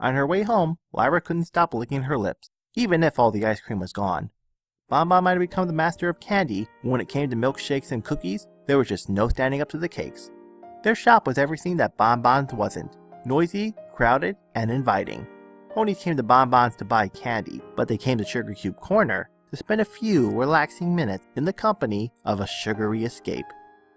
On her way home, Lyra couldn't stop licking her lips, even if all the ice cream was gone. Bon Bon might have become the master of candy, but when it came to milkshakes and cookies, there was just no standing up to the cakes. Their shop was everything that Bon Bon's wasn't: noisy, crowded, and inviting. Ponies came to Bon Bon's to buy candy, but they came to Sugar Cube Corner to spend a few relaxing minutes in the company of a sugary escape.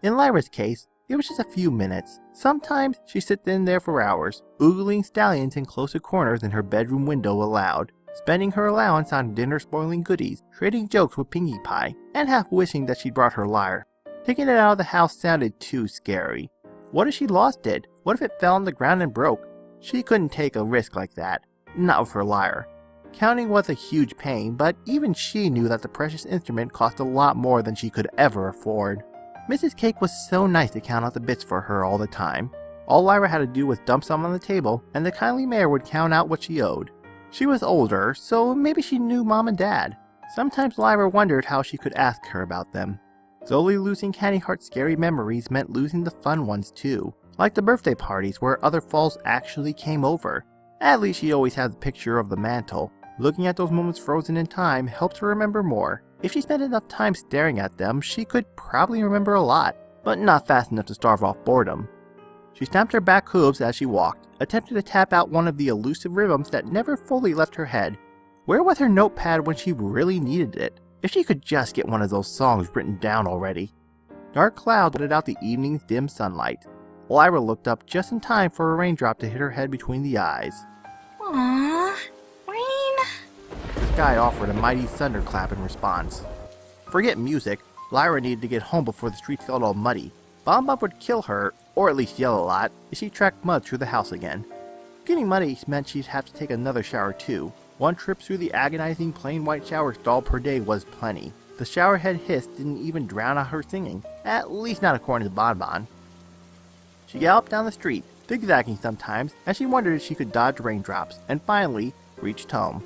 In Lyra's case, it was just a few minutes. Sometimes she'd sit in there for hours, oogling stallions in closer corners than her bedroom window allowed, spending her allowance on dinner-spoiling goodies, trading jokes with Pinkie Pie, and half wishing that she'd brought her lyre. Taking it out of the house sounded too scary. What if she lost it? What if it fell on the ground and broke? She couldn't take a risk like that. Not with her lyre. Counting was a huge pain, but even she knew that the precious instrument cost a lot more than she could ever afford. Mrs. Cake was so nice to count out the bits for her all the time. All Lyra had to do was dump some on the table, and the kindly mayor would count out what she owed. She was older, so maybe she knew Mom and Dad. Sometimes Lyra wondered how she could ask her about them. Slowly losing Candy Heart's scary memories meant losing the fun ones too, like the birthday parties where other falls actually came over. At least she always had the picture of the mantle. Looking at those moments frozen in time helped her remember more. If she spent enough time staring at them, she could probably remember a lot, but not fast enough to starve off boredom. She stamped her back hooves as she walked, attempting to tap out one of the elusive rhythms that never fully left her head. Where was her notepad when she really needed it? If she could just get one of those songs written down already. Dark clouds blotted out the evening's dim sunlight. Lyra looked up just in time for a raindrop to hit her head between the eyes. Aww, rain. The sky offered a mighty thunderclap in response. Forget music, Lyra needed to get home before the streets felt all muddy. Bon Bon would kill her, or at least yell a lot, if she tracked mud through the house again. Getting muddy meant she'd have to take another shower too. One trip through the agonizing plain white shower stall per day was plenty. The showerhead hiss didn't even drown out her singing, at least not according to Bon Bon. She galloped down the street, zigzagging sometimes, as she wondered if she could dodge raindrops, and finally reached home.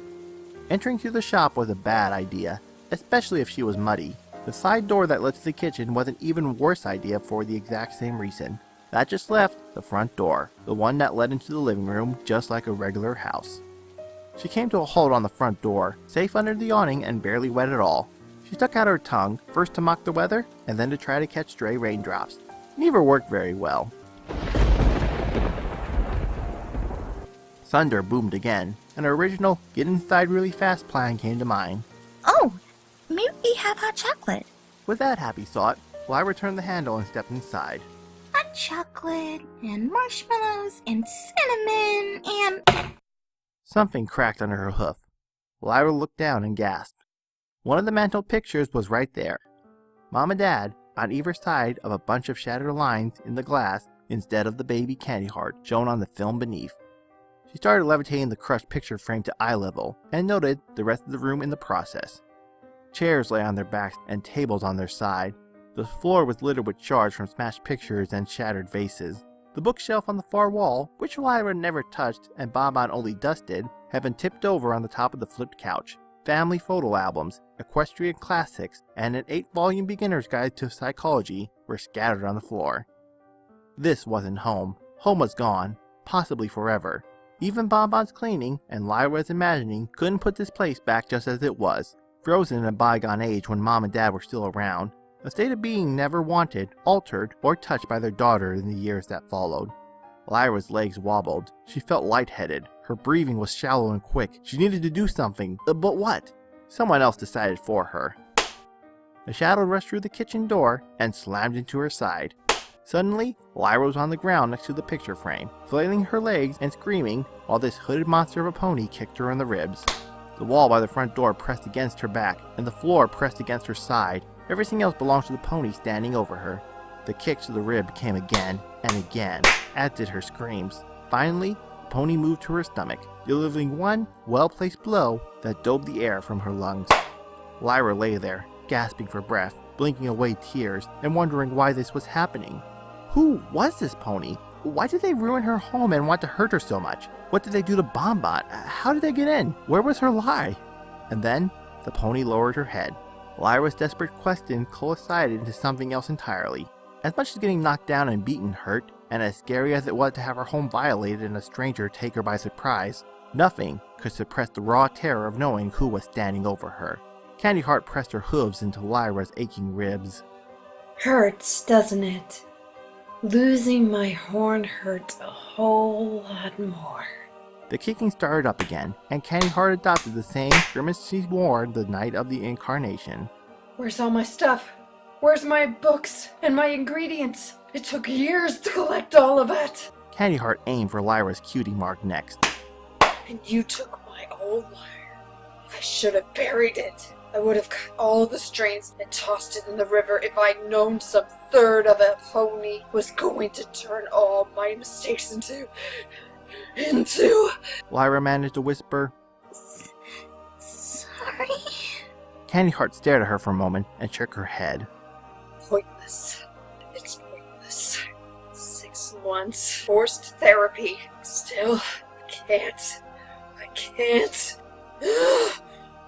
Entering through the shop was a bad idea, especially if she was muddy. The side door that led to the kitchen was an even worse idea for the exact same reason. That just left the front door, the one that led into the living room, just like a regular house. She came to a halt on the front door, safe under the awning and barely wet at all. She stuck out her tongue, first to mock the weather, and then to try to catch stray raindrops. Neither worked very well. Thunder boomed again, and her original get inside really fast plan came to mind. Oh, maybe we have hot chocolate. With that happy thought, Lyra turned the handle and stepped inside. Hot chocolate, and marshmallows, and cinnamon, and... Something cracked under her hoof. Lyra looked down and gasped. One of the mantel pictures was right there. Mom and Dad, on either side of a bunch of shattered lines in the glass instead of the baby Candy Heart shown on the film beneath. She started levitating the crushed picture frame to eye level and noted the rest of the room in the process. Chairs lay on their backs and tables on their side. The floor was littered with shards from smashed pictures and shattered vases. The bookshelf on the far wall, which Lyra never touched and Bon Bon only dusted, had been tipped over on the top of the flipped couch. Family photo albums, equestrian classics, and an 8-volume beginner's guide to psychology were scattered on the floor. This wasn't home. Home was gone, possibly forever. Even Bon Bon's cleaning, and Lyra's imagining, couldn't put this place back just as it was, frozen in a bygone age when Mom and Dad were still around. A state of being never wanted, altered, or touched by their daughter in the years that followed. Lyra's legs wobbled. She felt lightheaded. Her breathing was shallow and quick. She needed to do something, but what? Someone else decided for her. A shadow rushed through the kitchen door and slammed into her side. Suddenly, Lyra was on the ground next to the picture frame, flailing her legs and screaming while this hooded monster of a pony kicked her in the ribs. The wall by the front door pressed against her back, and the floor pressed against her side. Everything else belonged to the pony standing over her. The kicks to the rib came again and again, as did her screams. Finally, the pony moved to her stomach, delivering one well-placed blow that dove the air from her lungs. Lyra lay there, gasping for breath, blinking away tears, and wondering why this was happening. Who was this pony? Why did they ruin her home and want to hurt her so much? What did they do to Bon Bon? How did they get in? Where was her lie? And then, the pony lowered her head. Lyra's desperate question coincided into something else entirely. As much as getting knocked down and beaten hurt, and as scary as it was to have her home violated and a stranger take her by surprise, nothing could suppress the raw terror of knowing who was standing over her. Candy Heart pressed her hooves into Lyra's aching ribs. Hurts, doesn't it? Losing my horn hurts a whole lot more. The kicking started up again, and Candy Heart adopted the same grimace she wore the night of the incarnation. Where's all my stuff? Where's my books and my ingredients? It took years to collect all of it. Candy Heart aimed for Lyra's cutie mark next. And you took my old lyre. I should have buried it. I would have cut all the strings and tossed it in the river if I'd known some third of a pony was going to turn all my mistakes into... Lyra managed to whisper. Sorry. Candy Heart stared at her for a moment and shook her head. Pointless. It's pointless. 6 months. Forced therapy. Still, I can't.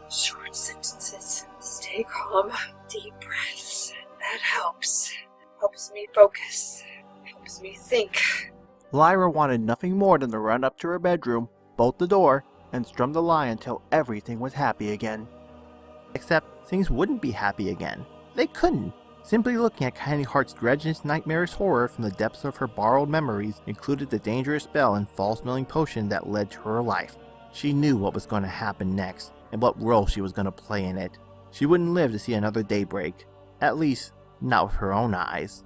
Short sentences. Stay calm. Deep breaths. That helps. Helps me focus. Helps me think. Lyra wanted nothing more than to run up to her bedroom, bolt the door, and strum the lie until everything was happy again. Except things wouldn't be happy again. They couldn't. Simply looking at Candy Heart's dredged nightmarish horror from the depths of her borrowed memories included the dangerous spell and false-smelling potion that led to her life. She knew what was going to happen next, and what role she was going to play in it. She wouldn't live to see another daybreak. At least, not with her own eyes.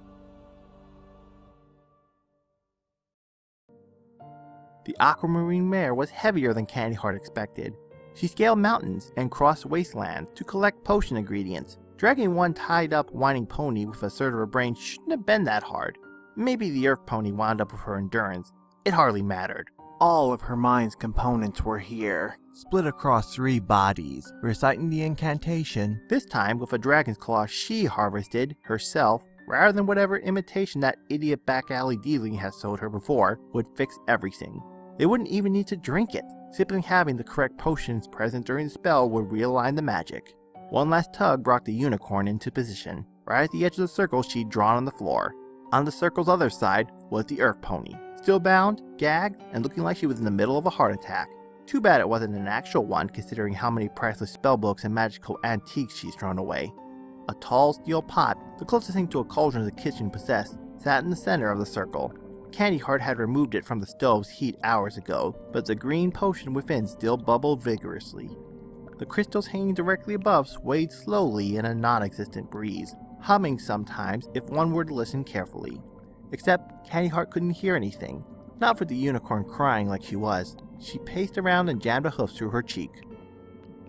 The aquamarine mare was heavier than Candy Heart expected. She scaled mountains and crossed wastelands to collect potion ingredients. Dragging one tied-up whining pony with a third of her brain shouldn't have been that hard. Maybe the earth pony wound up with her endurance. It hardly mattered. All of her mind's components were here, split across 3 bodies, reciting the incantation, This time with a dragon's claw she harvested herself, rather than whatever imitation that idiot back alley dealing had sold her before would fix everything. They wouldn't even need to drink it. Simply having the correct potions present during the spell would realign the magic. One last tug brought the unicorn into position, right at the edge of the circle she'd drawn on the floor. On the circle's other side was the earth pony, still bound, gagged, and looking like she was in the middle of a heart attack. Too bad it wasn't an actual one, considering how many priceless spellbooks and magical antiques she's thrown away. A tall steel pot, the closest thing to a cauldron the kitchen possessed, sat in the center of the circle. Candy Heart had removed it from the stove's heat hours ago, but the green potion within still bubbled vigorously. The crystals hanging directly above swayed slowly in a non-existent breeze, humming sometimes if one were to listen carefully. Except Candy Heart couldn't hear anything, not for the unicorn crying like she was. She paced around and jammed a hoof through her cheek.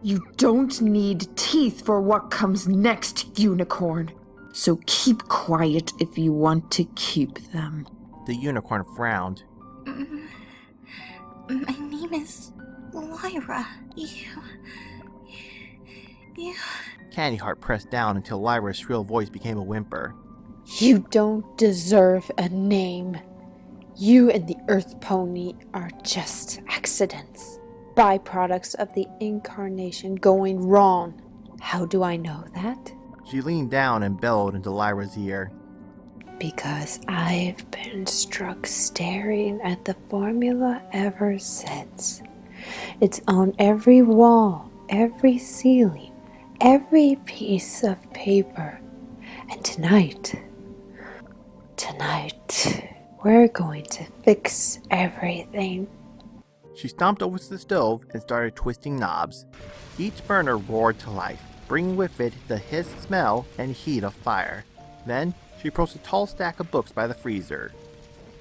You don't need teeth for what comes next, unicorn. So keep quiet if you want to keep them. The unicorn frowned. My name is Lyra. You... Candy Heart pressed down until Lyra's shrill voice became a whimper. You don't deserve a name. You and the Earth Pony are just accidents, byproducts of the incarnation going wrong. How do I know that? She leaned down and bellowed into Lyra's ear. Because I've been struck staring at the formula ever since. It's on every wall, every ceiling, every piece of paper. And tonight, we're going to fix everything. She stomped over to the stove and started twisting knobs. Each burner roared to life, bringing with it the hiss, smell, and heat of fire. Then, she approached a tall stack of books by the freezer.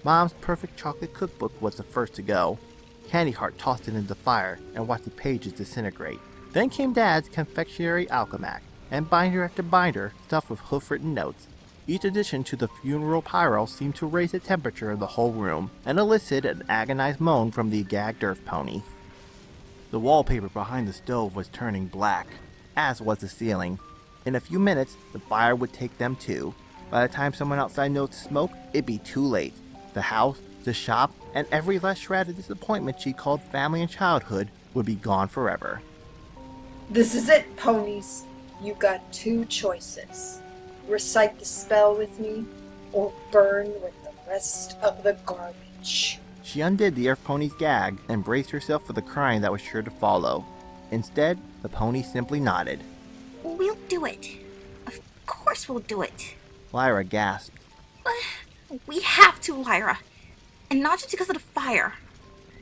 Mom's Perfect Chocolate Cookbook was the first to go. Candy Heart tossed it into the fire and watched the pages disintegrate. Then came Dad's Confectionery Alchemac, and binder after binder stuffed with hoof-written notes. Each addition to the funeral pyro seemed to raise the temperature of the whole room, and elicit an agonized moan from the gagged earth pony. The wallpaper behind the stove was turning black, as was the ceiling. In a few minutes, the fire would take them too. By the time someone outside noticed smoke, it'd be too late. The house, the shop, and every last shred of disappointment she called family and childhood would be gone forever. This is it, ponies. You got 2 choices. Recite the spell with me, or burn with the rest of the garbage. She undid the Earth Pony's gag and braced herself for the crying that was sure to follow. Instead, the pony simply nodded. We'll do it. Of course we'll do it. Lyra gasped. But we have to, Lyra. And not just because of the fire.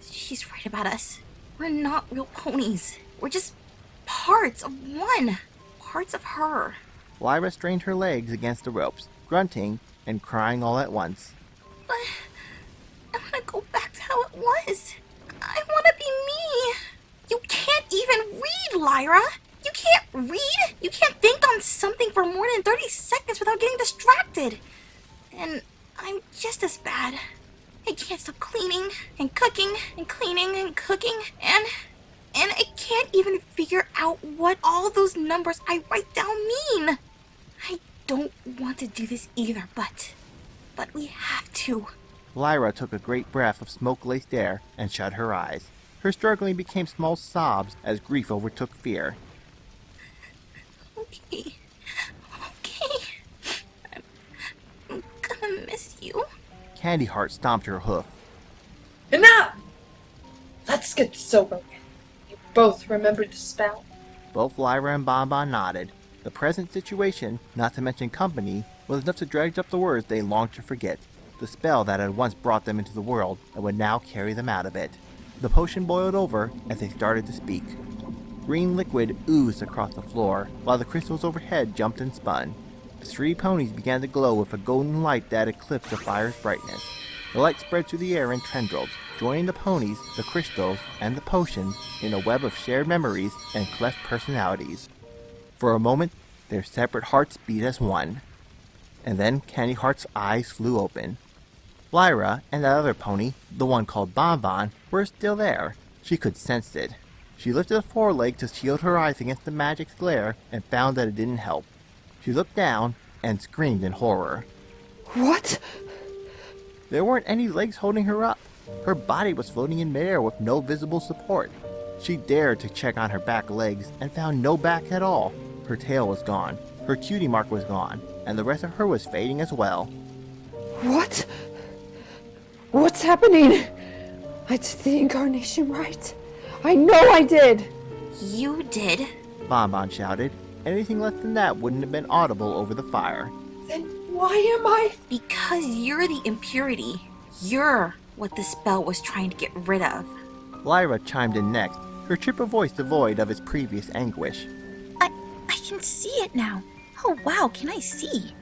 She's right about us. We're not real ponies. We're just parts of one. Parts of her. Lyra strained her legs against the ropes, grunting and crying all at once. But I want to go back to how it was. I want to be me. You can't even read, Lyra. You can't read. You can't think on something for more than 30 seconds without getting distracted. And I'm just as bad. I can't stop cleaning and cooking and cleaning and cooking and I can't even figure out what all those numbers I write down mean. I don't want to do this either, but we have to. Lyra took a great breath of smoke-laced air and shut her eyes. Her struggling became small sobs as grief overtook fear. Okay. I'm gonna miss you. Candy Heart stomped her hoof. Enough! Let's get this over with. You both remember the spell? Both Lyra and Bon Bon nodded. The present situation, not to mention company, was enough to dredge up the words they longed to forget. The spell that had once brought them into the world and would now carry them out of it. The potion boiled over as they started to speak. Green liquid oozed across the floor, while the crystals overhead jumped and spun. The 3 ponies began to glow with a golden light that eclipsed the fire's brightness. The light spread through the air in tendrils, joining the ponies, the crystals, and the potions in a web of shared memories and cleft personalities. For a moment, their separate hearts beat as one. And then Candy Heart's eyes flew open. Lyra and that other pony, the one called Bon Bon, were still there. She could sense it. She lifted a foreleg to shield her eyes against the magic's glare and found that it didn't help. She looked down and screamed in horror. What? There weren't any legs holding her up. Her body was floating in midair with no visible support. She dared to check on her back legs and found no back at all. Her tail was gone, her cutie mark was gone, and the rest of her was fading as well. What? What's happening? I did the incarnation right. I know I did. You did. Bon Bon shouted. Anything less than that wouldn't have been audible over the fire. Then why am I? Because you're the impurity. You're what the spell was trying to get rid of. Lyra chimed in next, her chipper voice devoid of its previous anguish. I can see it now. Oh wow, can I see?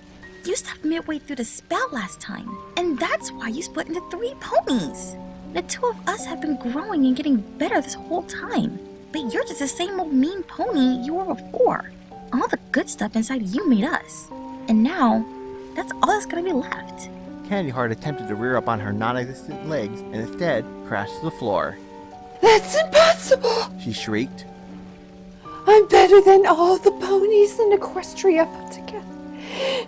You stopped midway through the spell last time, and that's why you split into 3 ponies. The 2 of us have been growing and getting better this whole time, but you're just the same old mean pony you were before. All the good stuff inside you made us, and now that's all that's gonna be left. Candy Heart attempted to rear up on her non-existent legs and instead crashed to the floor. That's impossible! She shrieked. I'm better than all the ponies in Equestria put together.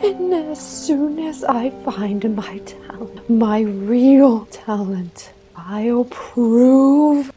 And as soon as I find my talent, my real talent, I'll prove